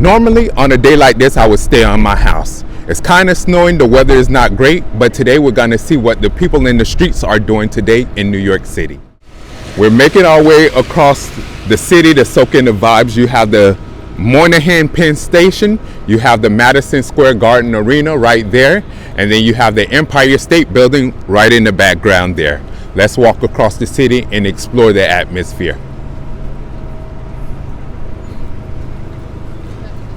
Normally, on a day like this, I would stay on my house. It's kind of snowing, the weather is not great, but today we're gonna see what the people in the streets are doing today in New York City. We're making our way across the city to soak in the vibes. You have the Moynihan Penn Station, you have the Madison Square Garden Arena right there, and then you have the Empire State Building right in the background there. Let's walk across the city and explore the atmosphere.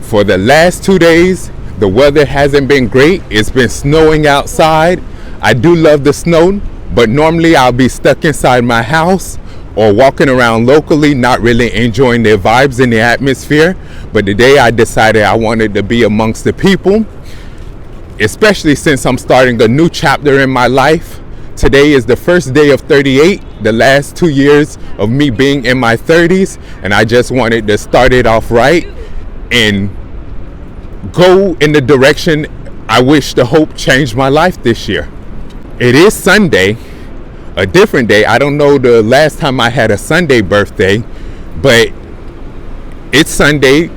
For the last 2 days, the weather hasn't been great. It's been snowing outside. I do love the snow, but normally I'll be stuck inside my house or walking around locally, not really enjoying the vibes in the atmosphere. But today I decided I wanted to be amongst the people, especially since I'm starting a new chapter in my life. Today is the first day of 38, the last 2 years of me being in my 30s, and I just wanted to start it off right and go in the direction I wish to hope changed my life this year. It is Sunday, a different day. I don't know the last time I had a Sunday birthday, but it's Sunday.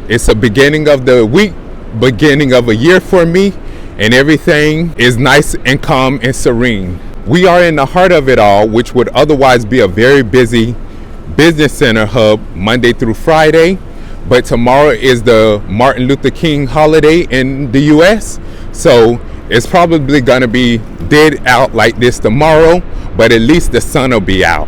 It's a beginning of the week, beginning of a year for me, and everything is nice and calm and serene. We are in the heart of it all, which would otherwise be a very busy business center hub Monday through Friday. But tomorrow is the Martin Luther King holiday in the US. So it's probably gonna be dead out like this tomorrow, but at least the sun will be out.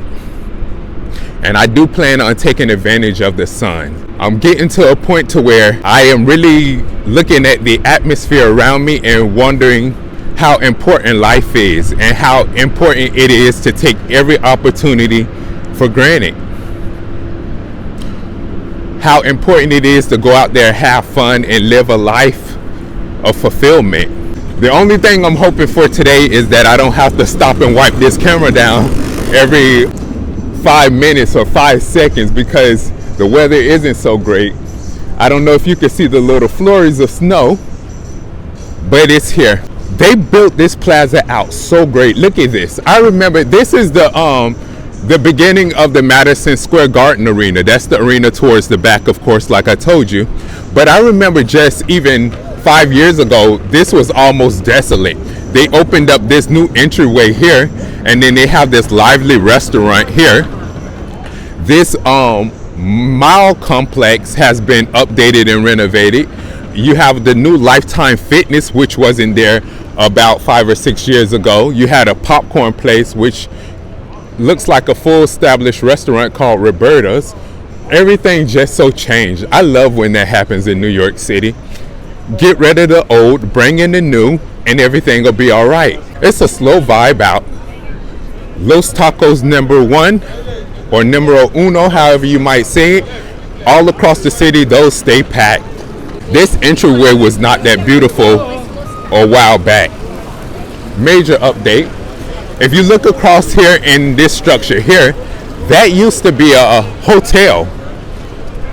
And I do plan on taking advantage of the sun. I'm getting to a point to where I am really looking at the atmosphere around me and wondering how important life is and how important it is to take every opportunity for granted. How important it is to go out there, have fun, and live a life of fulfillment. The only thing I'm hoping for today is that I don't have to stop and wipe this camera down every 5 minutes or 5 seconds because the weather isn't so great. I don't know if you can see the little flurries of snow, but it's here. They built this plaza out so great. Look at this. I remember this is the beginning of the Madison Square Garden Arena. That's the arena towards the back, of course, like I told you. But I remember just even 5 years ago, this was almost desolate. They opened up this new entryway here, and then they have this lively restaurant here. This mall complex has been updated and renovated. You have the new Lifetime Fitness, which wasn't there about 5 or 6 years ago. You had a popcorn place, which looks like a full established restaurant called Roberta's. Everything just so changed. I love when that happens in New York City. Get rid of the old, bring in the new, and everything will be all right. It's a slow vibe out. Los Tacos #1 or numero uno, however you might say it, all across the city, those stay packed. This entryway was not that beautiful a while back. Major update. If you look across here in this structure here, that used to be a hotel.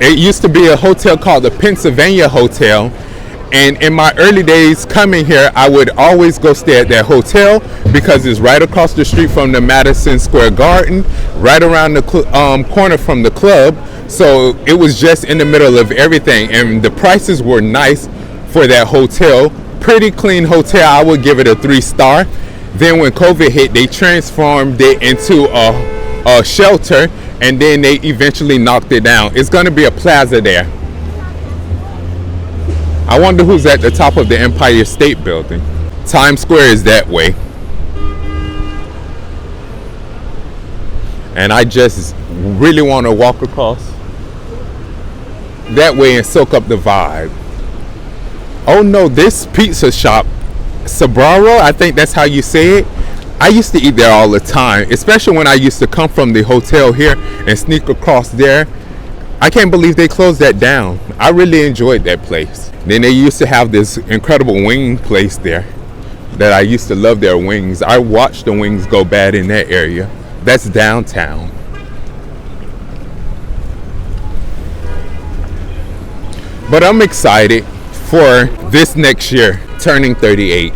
It used to be a hotel called the Pennsylvania Hotel. And in my early days coming here, I would always go stay at that hotel because it's right across the street from the Madison Square Garden, right around the corner from the club. So it was just in the middle of everything. And the prices were nice for that hotel. Pretty clean hotel. I would give it a 3-star. Then when COVID hit, they transformed it into a shelter, and then they eventually knocked it down. It's going to be a plaza there. I wonder who's at the top of the Empire State Building. Times Square is that way. And I just really want to walk across that way and soak up the vibe. Oh no, this pizza shop, Sabraro, I think that's how you say it. I used to eat there all the time, especially when I used to come from the hotel here and sneak across there. I can't believe they closed that down. I really enjoyed that place. Then they used to have this incredible wing place there that I used to love their wings. I watched the wings go bad in that area. That's downtown. But I'm excited for this next year, turning 38,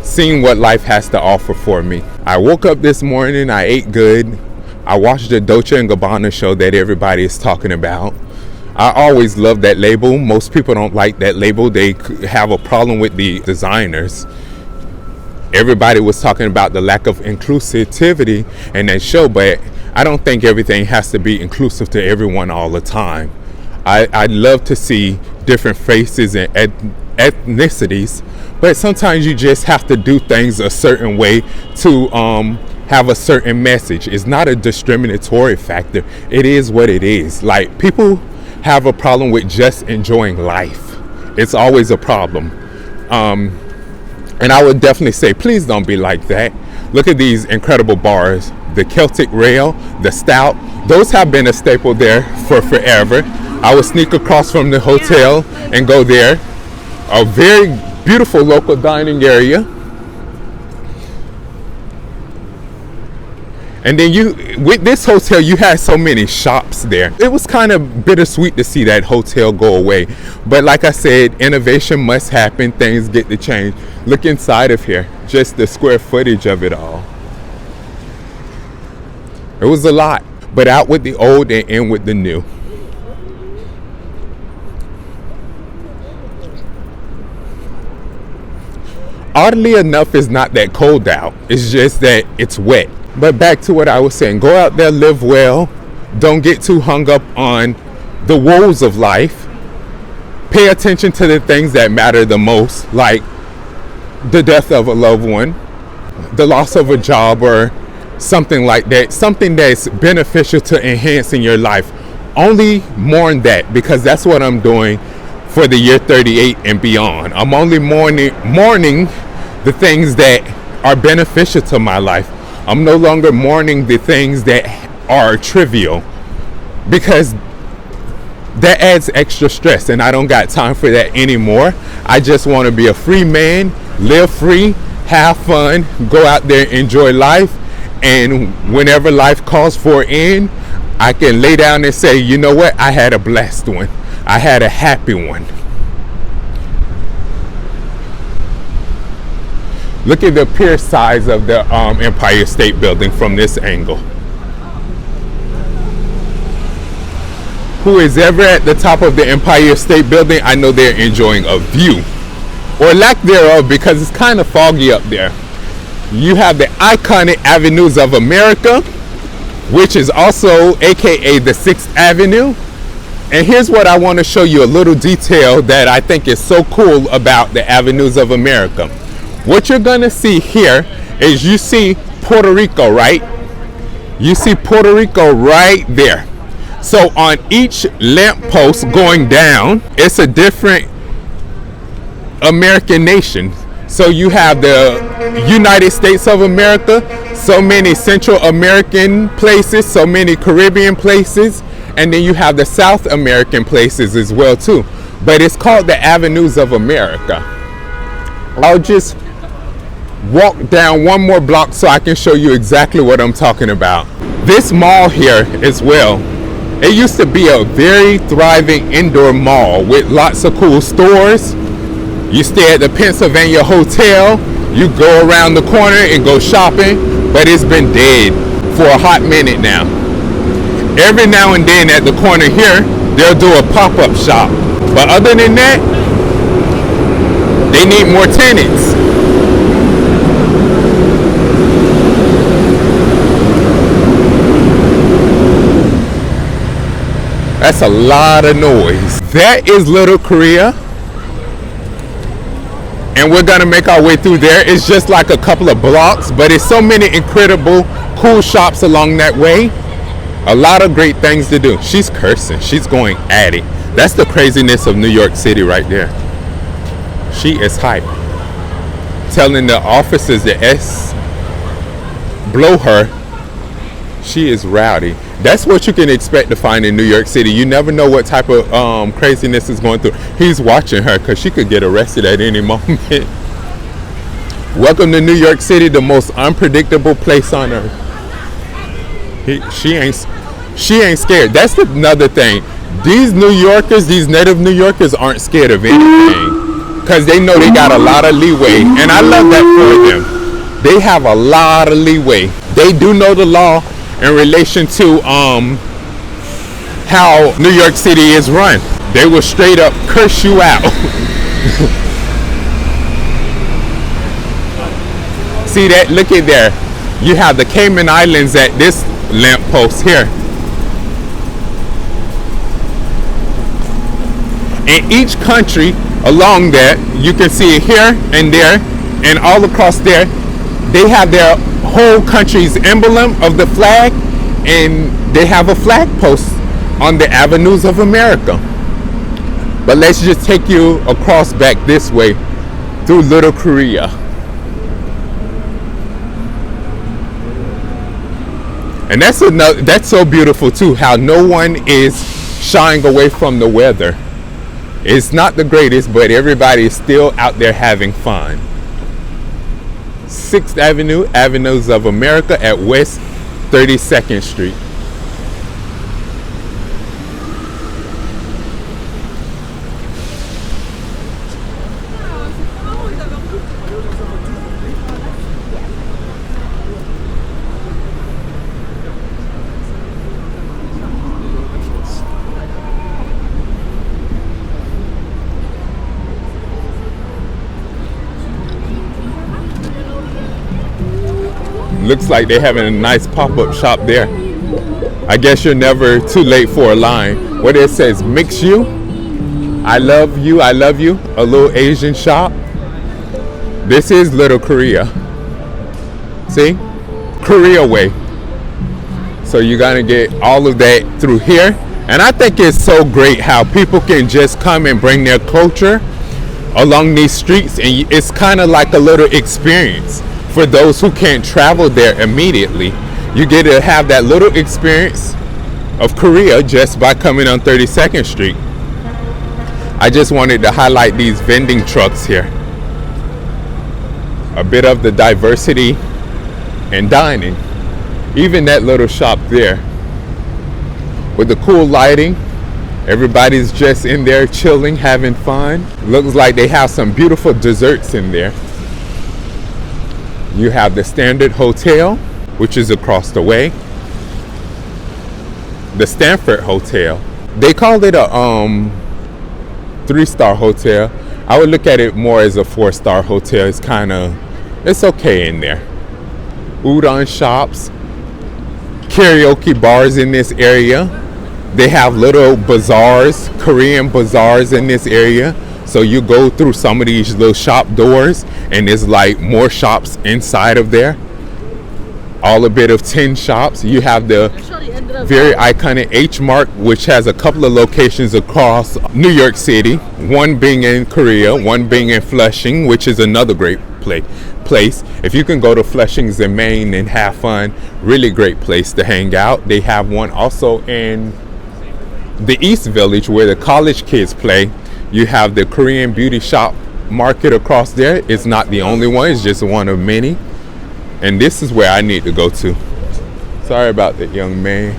seeing what life has to offer for me. I woke up this morning, I ate good. I watched the Dolce & Gabbana show that everybody is talking about. I always love that label. Most people don't like that label. They have a problem with the designers. Everybody was talking about the lack of inclusivity in that show, but I don't think everything has to be inclusive to everyone all the time. I'd love to see different faces and ethnicities, but sometimes you just have to do things a certain way to have a certain message. It's not a discriminatory factor. It is what it is. Like, people have a problem with just enjoying life. It's always a problem. And I would definitely say, please don't be like that. Look at these incredible bars. The Celtic Rail, the Stout, those have been a staple there for forever. I would sneak across from the hotel and go there. A very beautiful local dining area. And then with this hotel, you had so many shops there. It was kind of bittersweet to see that hotel go away. But like I said, innovation must happen. Things get to change. Look inside of here, just the square footage of it all. It was a lot, but out with the old and in with the new. Oddly enough, it's not that cold out. It's just that it's wet. But back to what I was saying, go out there, live well. Don't get too hung up on the woes of life. Pay attention to the things that matter the most, like the death of a loved one, the loss of a job, or something like that. Something that's beneficial to enhancing your life. Only mourn that, because that's what I'm doing for the year 38 and beyond. I'm only mourning the things that are beneficial to my life. I'm no longer mourning the things that are trivial, because that adds extra stress, and I don't got time for that anymore. I just want to be a free man, live free, have fun, go out there, enjoy life, and whenever life calls for an end, I can lay down and say, you know what, I had a blessed one. I had a happy one. Look at the pure size of the Empire State Building from this angle. Who is ever at the top of the Empire State Building, I know they're enjoying a view, or lack thereof, because it's kind of foggy up there. You have the iconic Avenues of America, which is also AKA the 6th Avenue. And here's what I want to show you, a little detail that I think is so cool about the Avenues of America. What you're gonna see here is, you see Puerto Rico, right? You see Puerto Rico right there. So on each lamppost going down, it's a different American nation. So you have the United States of America, so many Central American places, so many Caribbean places, and then you have the South American places as well too. But it's called the Avenues of America. I'll just walk down one more block so I can show you exactly what I'm talking about. This mall here as well, it used to be a very thriving indoor mall with lots of cool stores. You stay at the Pennsylvania Hotel, you go around the corner and go shopping, but it's been dead for a hot minute now. Every now and then at the corner here, they'll do a pop-up shop. But other than that, they need more tenants. That's a lot of noise. That is Little Korea. And we're gonna make our way through there. It's just like a couple of blocks, but it's so many incredible, cool shops along that way. A lot of great things to do. She's cursing, she's going at it. That's the craziness of New York City right there. She is hype. Telling the officers to blow her. She is rowdy. That's what you can expect to find in New York City. You never know what type of craziness is going through. He's watching her because she could get arrested at any moment. Welcome to New York City, the most unpredictable place on earth. She ain't scared. That's another thing. These New Yorkers, these native New Yorkers, aren't scared of anything because they know they got a lot of leeway, and I love that for them. They have a lot of leeway. They do know the law in relation to how New York City is run. They will straight up curse you out. See that? Look at there. You have the Cayman Islands at this lamppost here. In each country along there, you can see it here and there and all across there, they have their whole country's emblem of the flag, and they have a flag post on the avenues of America. But let's just take you across back this way through Little Korea. And that's so beautiful too, how no one is shying away from the weather. It's not the greatest, but everybody is still out there having fun. 6th Avenue, Avenues of America at West 32nd Street. Looks like they're having a nice pop-up shop there. I guess you're never too late for a line. What it says, mix you, I love you, a little Asian shop. This is Little Korea. See? Korea way. So you're gonna get all of that through here. And I think it's so great how people can just come and bring their culture along these streets, and it's kind of like a little experience. For those who can't travel there immediately, you get to have that little experience of Korea just by coming on 32nd Street. I just wanted to highlight these vending trucks here. A bit of the diversity and dining. Even that little shop there with the cool lighting. Everybody's just in there chilling, having fun. Looks like they have some beautiful desserts in there. You have the Standard Hotel, which is across the way. The Stanford Hotel. They called it a 3-star hotel. I would look at it more as a 4-star hotel. It's okay in there. Udon shops, karaoke bars in this area. They have little bazaars, Korean bazaars in this area. So you go through some of these little shop doors and there's like more shops inside of there. All a bit of 10 shops. You have the very iconic H Mart, which has a couple of locations across New York City. One being in Korea, one being in Flushing, which is another great place. If you can go to Flushing's in Maine and have fun, really great place to hang out. They have one also in the East Village where the college kids play. You have the Korean beauty shop market across there. It's not the only one, it's just one of many. And this is where I need to go to. Sorry about that, young man.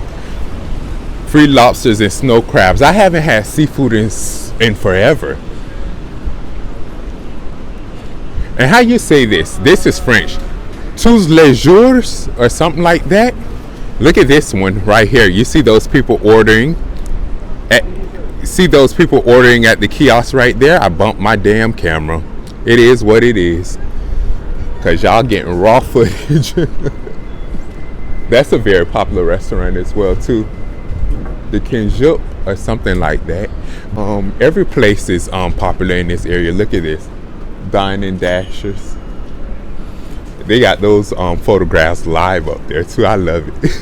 Free lobsters and snow crabs. I haven't had seafood in forever. And how you say this? This is French. Tous les jours or something like that. Look at this one right here. You see those people ordering at the kiosk right there? I bumped my damn camera. It is what it is. Cause y'all getting raw footage. That's a very popular restaurant as well too. The Kinjuk or something like that. Every place is popular in this area. Look at this. Dine and Dashers. They got those photographs live up there too. I love it.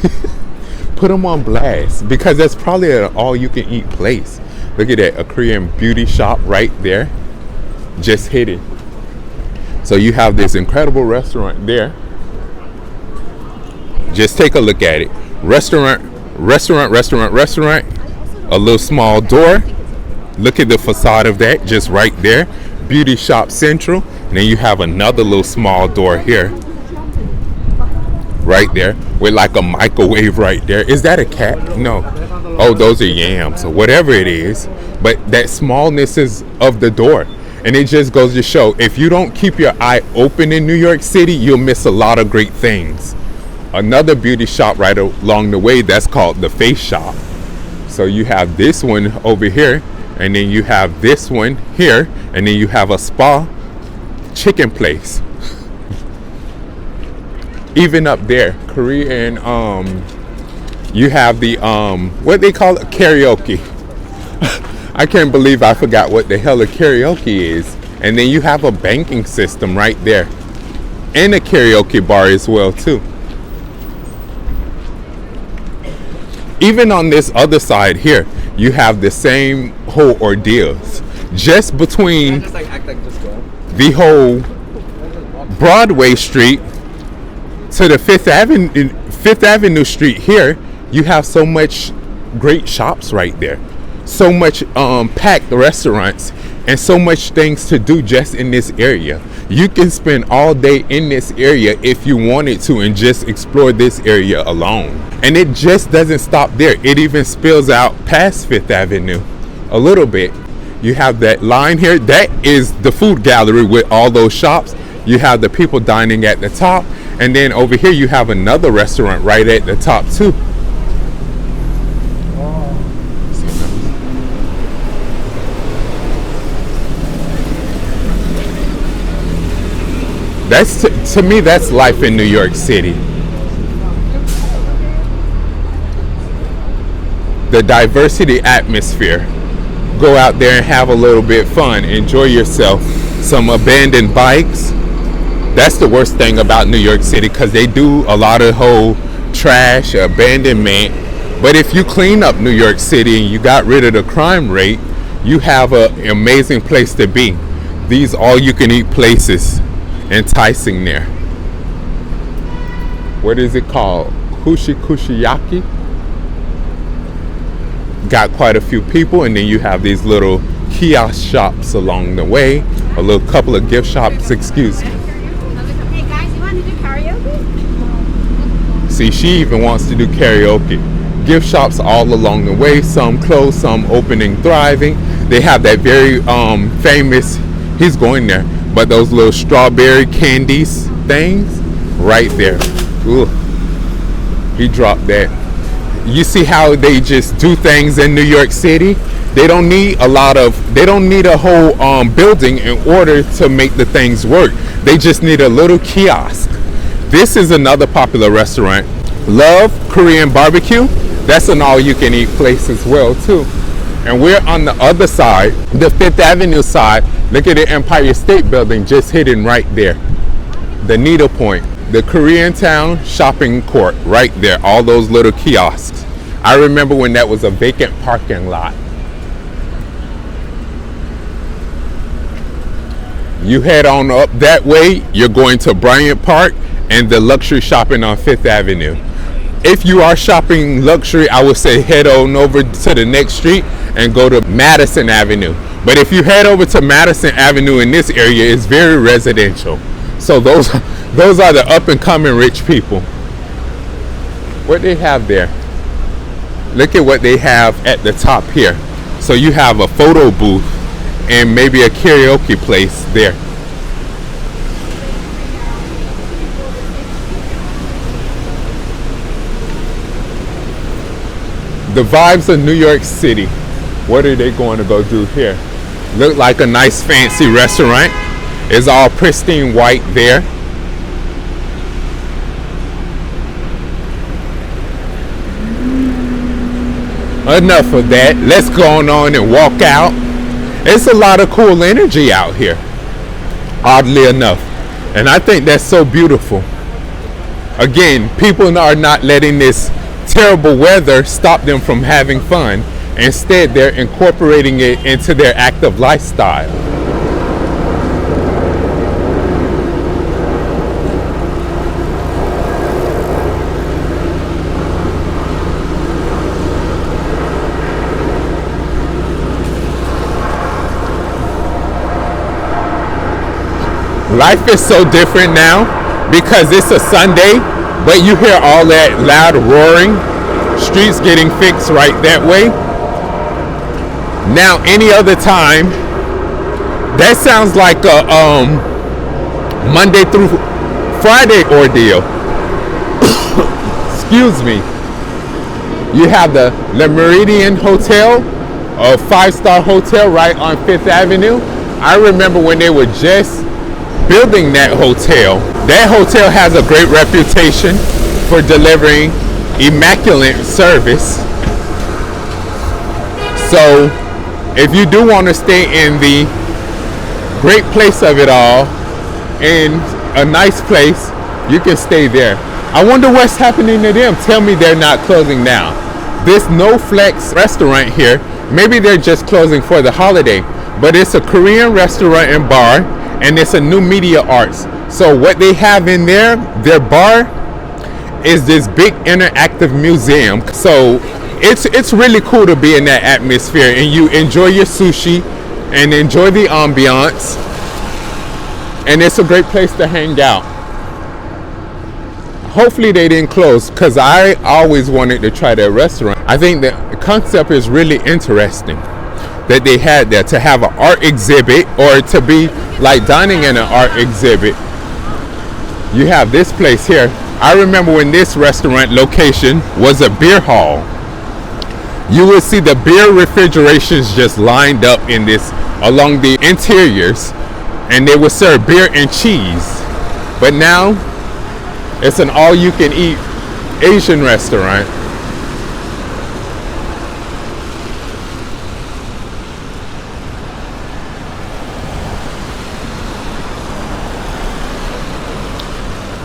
Put them on blast because that's probably an all-you-can-eat place. Look at that, a Korean beauty shop right there, just hidden. So you have this incredible restaurant there. Just take a look at it. Restaurant. A little small door. Look at the facade of that, just right there. Beauty shop central. And then you have another little small door here. Right there, with like a microwave right there. Is that a cat? No. Oh, those are yams or whatever it is. But that smallness is of the door. And it just goes to show, if you don't keep your eye open in New York City, you'll miss a lot of great things. Another beauty shop right along the way, that's called the Face Shop. So you have this one over here, and then you have this one here, and then you have a spa chicken place. Even up there, Korean, you have the what they call it, karaoke. I can't believe I forgot what the hell a karaoke is. And then you have a banking system right there, and a karaoke bar as well too. Even on this other side here, you have the same whole ordeals. Just between the whole Broadway Street to the Fifth Avenue Street here, you have so much great shops right there. So much packed restaurants and so much things to do just in this area. You can spend all day in this area if you wanted to and just explore this area alone. And it just doesn't stop there. It even spills out past Fifth Avenue a little bit. You have that line here. That is the food gallery with all those shops. You have the people dining at the top. And then over here you have another restaurant right at the top too. That's to me, that's life in New York City. The diversity atmosphere. Go out there and have a little bit fun. Enjoy yourself. Some abandoned bikes. That's the worst thing about New York City, because they do a lot of whole trash, abandonment. But if you clean up New York City and you got rid of the crime rate, you have an amazing place to be. These all-you-can-eat places. Enticing there. What is it called? Kushiyaki. Got quite a few people, and then you have these little kiosk shops along the way. A little couple of gift shops. Excuse me. Hey guys, you want to do karaoke? See, she even wants to do karaoke. Gift shops all along the way. Some closed, some opening, thriving. They have that very famous. He's going there. But those little strawberry candies things right there. Ooh, he dropped that. You see how they just do things in New York City? They don't need a whole building in order to make the things work. They just need a little kiosk. This is another popular restaurant. Love Korean Barbecue. That's an all-you-can-eat place as well too. And we're on the other side, the Fifth Avenue side. Look at the Empire State Building just hidden right there. The Needle Point, the Koreatown Shopping Court right there. All those little kiosks. I remember when that was a vacant parking lot. You head on up that way, you're going to Bryant Park and the luxury shopping on Fifth Avenue. If you are shopping luxury, I would say head on over to the next street and go to Madison Avenue. But if you head over to Madison Avenue in this area, it's very residential. So those are the up and coming rich people. What they have there? Look at what they have at the top here. So you have a photo booth and maybe a karaoke place there. The vibes of New York City. What are they going to go do here? Look like a nice fancy restaurant. It's all pristine white there. Enough of that. Let's go on and walk out. It's a lot of cool energy out here, oddly enough. And I think that's so beautiful. Again, people are not letting this terrible weather stop them from having fun. Instead, they're incorporating it into their active lifestyle. Life is so different now because it's a Sunday, but you hear all that loud roaring, streets getting fixed right that way. Now, any other time, that sounds like a Monday through Friday ordeal. Excuse me. You have the Le Meridian Hotel, a 5-star hotel right on 5th Avenue. I remember when they were just building that hotel. That hotel has a great reputation for delivering immaculate service. So if you do want to stay in the great place of it all, in a nice place, you can stay there. I wonder what's happening to them. Tell me they're not closing now. This No Flex restaurant here, maybe they're just closing for the holiday, but it's a Korean restaurant and bar, and it's a new media arts. So what they have in their bar is this big interactive museum. So it's really cool to be in that atmosphere, and you enjoy your sushi and enjoy the ambiance, and it's a great place to hang out. Hopefully they didn't close, because I always wanted to try their restaurant. I think the concept is really interesting that they had there, to have an art exhibit, or to be like dining in an art exhibit. You have this place here. I remember when this restaurant location was a beer hall. You would see the beer refrigerations just lined up in this, along the interiors, and they would serve beer and cheese. But now it's an all-you-can-eat Asian restaurant.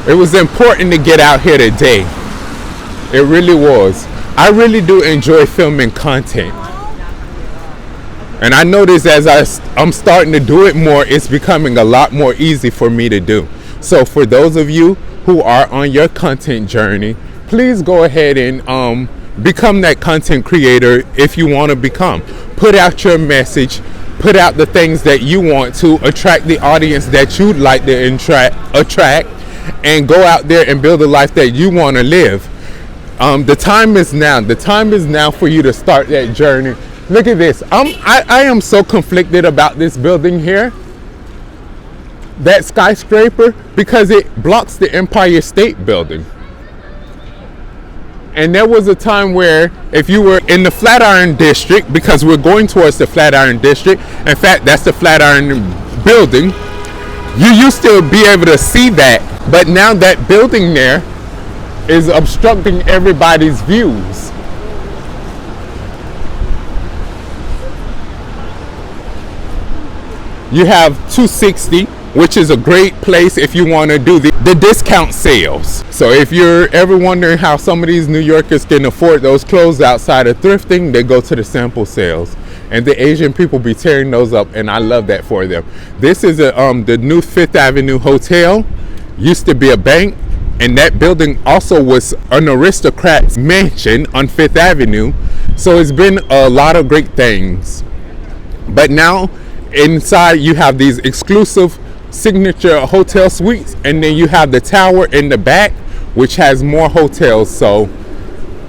It was important to get out here today. It really was. I really do enjoy filming content. And I notice as I'm starting to do it more, it's becoming a lot more easy for me to do. So for those of you who are on your content journey, please go ahead and become that content creator if you want to become. Put out your message, put out the things that you want to attract the audience that you'd like to attract, and go out there and build a life that you want to live. The time is now. The time is now for you to start that journey. Look at this. I am so conflicted about this building here, that skyscraper, because it blocks the Empire State Building. And there was a time where if you were in the Flatiron district, because we're going towards the Flatiron district, in fact that's the Flatiron building, you used to be able to see that, but now that building there is obstructing everybody's views. You have 260, which is a great place if you want to do the discount sales. So if you're ever wondering how some of these New Yorkers can afford those clothes outside of thrifting, they go to the sample sales. And the Asian people be tearing those up, and I love that for them. This is the new 5th Avenue Hotel. Used to be a bank, and that building also was an aristocrat's mansion on 5th Avenue. So it's been a lot of great things. But now inside you have these exclusive signature hotel suites, and then you have the tower in the back, which has more hotels. So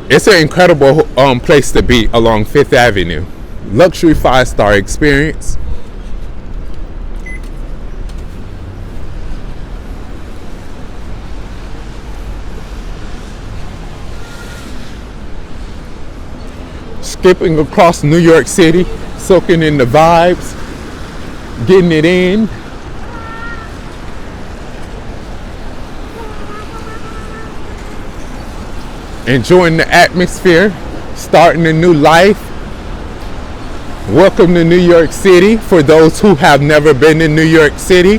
it's an incredible place to be along 5th Avenue. Luxury 5-star experience. Skipping across New York City, soaking in the vibes, getting it in. Enjoying the atmosphere, starting a new life. Welcome to New York City. For those who have never been in New York City,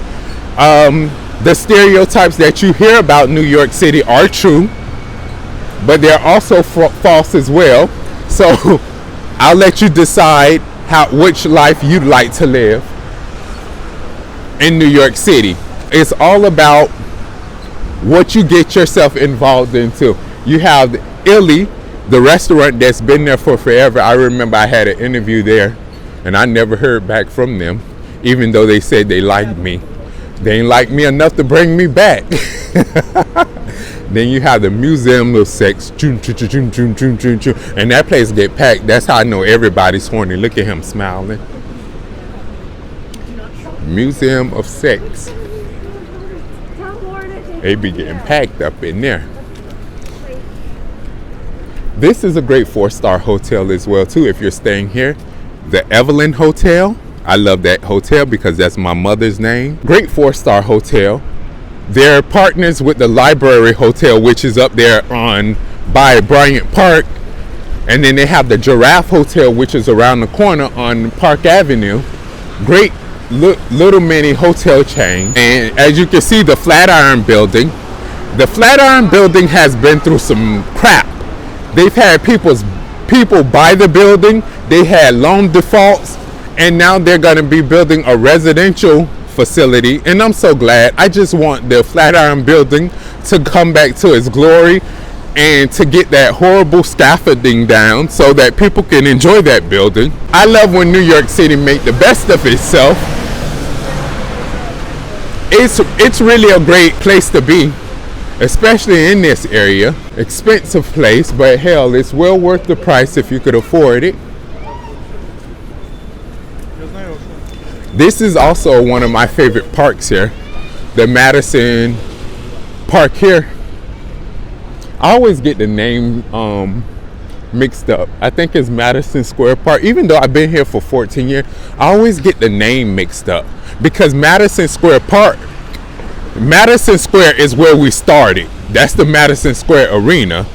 the stereotypes that you hear about New York City are true, but they're also false as well. So I'll let you decide which life you'd like to live in New York City. It's all about what you get yourself involved into. You have Illy, the restaurant that's been there for forever. I remember I had an interview there, and I never heard back from them, even though they said they liked me. They ain't like me enough to bring me back. Then you have the Museum of Sex, and that place get packed. That's how I know everybody's horny. Look at him smiling. Museum of Sex. They be getting packed up in there. This is a great 4-star hotel as well too if you're staying here. The Evelyn Hotel. I love that hotel because that's my mother's name. Great 4-star hotel. They're partners with the Library Hotel, which is up there on by Bryant Park. And then they have the Giraffe Hotel, which is around the corner on Park Avenue. Great little mini hotel chain. And as you can see, the Flatiron building. The Flatiron building has been through some crap. They've had people buy the building. They had loan defaults. And now they're going to be building a residential facility. And I'm so glad. I just want the Flatiron building to come back to its glory and to get that horrible scaffolding down so that people can enjoy that building. I love when New York City make the best of itself. It's really a great place to be, especially in this area. Expensive place, but hell, it's well worth the price if you could afford it. This is also one of my favorite parks here, the Madison Park here. I always get the name mixed up. I think it's Madison Square Park. Even though I've been here for 14 years, I always get the name mixed up because Madison Square is where we started. That's the Madison Square Arena.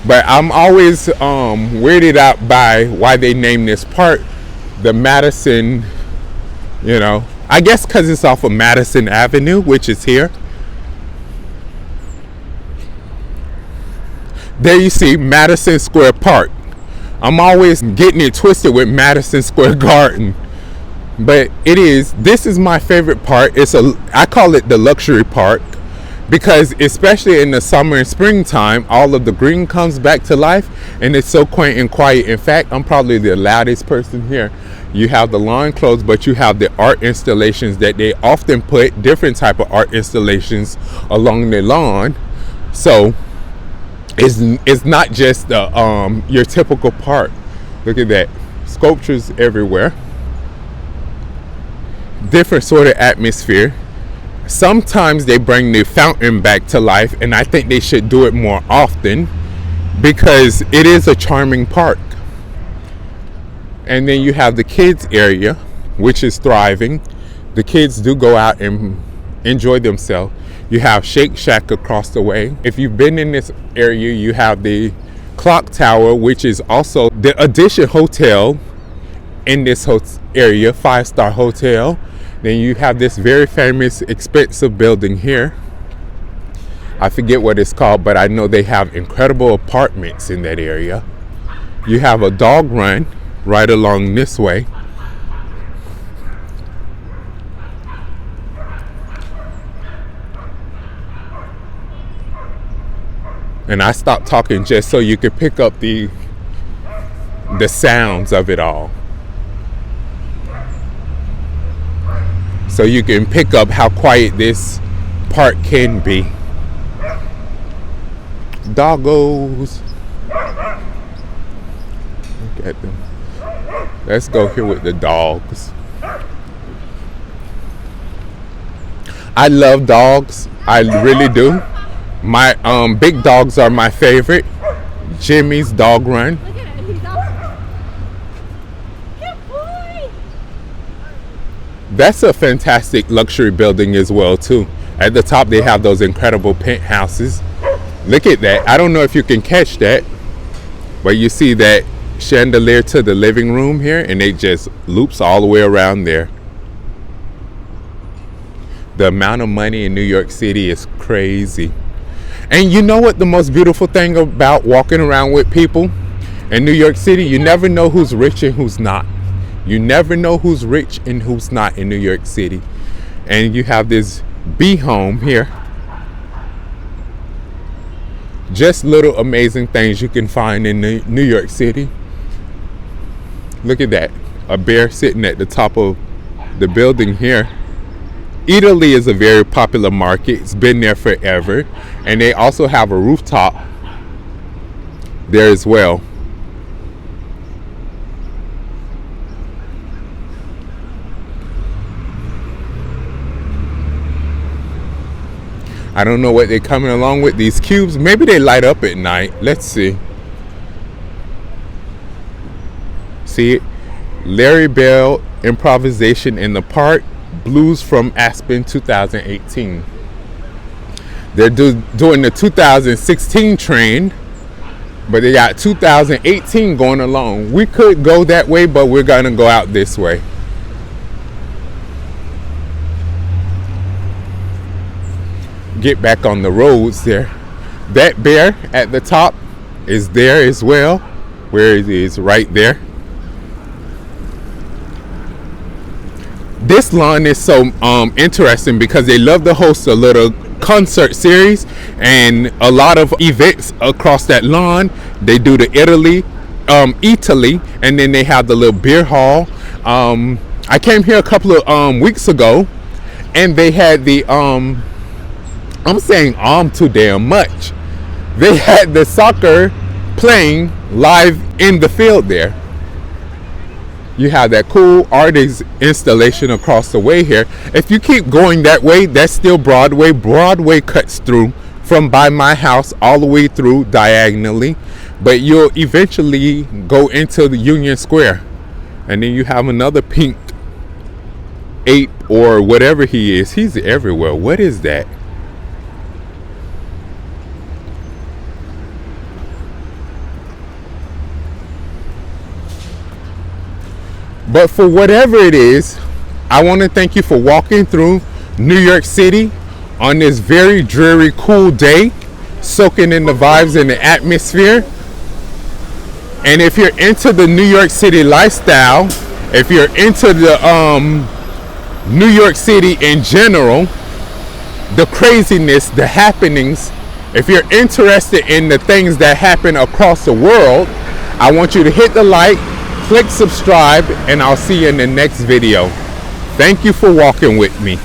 But I'm always weirded out by why they named this park the Madison. You know, I guess because it's off of Madison Avenue, which is here. There you see Madison Square Park. I'm always getting it twisted with Madison Square Garden. But this is my favorite part. I call it the luxury park because especially in the summer and springtime, all of the green comes back to life and it's so quaint and quiet. In fact, I'm probably the loudest person here. You have the lawn clothes, but you have the art installations that they often put different type of art installations along the lawn. So it's not just your typical park. Look at that, sculptures everywhere. Different sort of atmosphere. Sometimes they bring the fountain back to life, and I think they should do it more often because it is a charming park. And then you have the kids area, which is thriving. The kids do go out and enjoy themselves. You have Shake Shack across the way. If you've been in this area, you have the Clock Tower, which is also the Edition Hotel in this area, 5-star hotel. Then you have this very famous, expensive building here. I forget what it's called, but I know they have incredible apartments in that area. You have a dog run right along this way. And I stopped talking just so you could pick up the sounds of it all. So you can pick up how quiet this park can be. Doggos. Look at them. Let's go here with the dogs. I love dogs. I really do. My big dogs are my favorite. Jimmy's dog run. Look at it. He's awesome. Good boy. That's a fantastic luxury building as well too. At the top they have those incredible penthouses. Look at that. I don't know if you can catch that, but you see that chandelier to the living room here, and it just loops all the way around there. The amount of money in New York City is crazy. And you know what the most beautiful thing about walking around with people in New York City? You never know who's rich and who's not. You never know who's rich and who's not in New York City. And you have this bee home here. Just little amazing things you can find in New York City. Look at that. A bear sitting at the top of the building here. Italy is a very popular market. It's been there forever. And they also have a rooftop there as well. I don't know what they're coming along with, these cubes. Maybe they light up at night. Let's see. See it? Larry Bell Improvisation in the Park, Blues from Aspen 2018. They're doing the 2016 train, but they got 2018 going along. We could go that way, but we're gonna go out this way. Get back on the roads there. That bear at the top is there as well, where it is right there. This lawn is so interesting because they love to host a little concert series and a lot of events across that lawn. They do the Italy, and then they have the little beer hall. I came here a couple of weeks ago, and they had the I'm saying too damn much. They had the soccer playing live in the field there. You have that cool artist installation across the way here. If you keep going that way, that's still Broadway. Broadway cuts through from by my house all the way through diagonally, but you'll eventually go into the Union Square, and then you have another pink ape or whatever he is. He's everywhere. What is that? But for whatever it is, I want to thank you for walking through New York City on this very dreary, cool day, soaking in the vibes and the atmosphere. And if you're into the New York City lifestyle, if you're into the New York City in general, the craziness, the happenings, if you're interested in the things that happen across the world, I want you to hit the like, click subscribe, and I'll see you in the next video. Thank you for walking with me.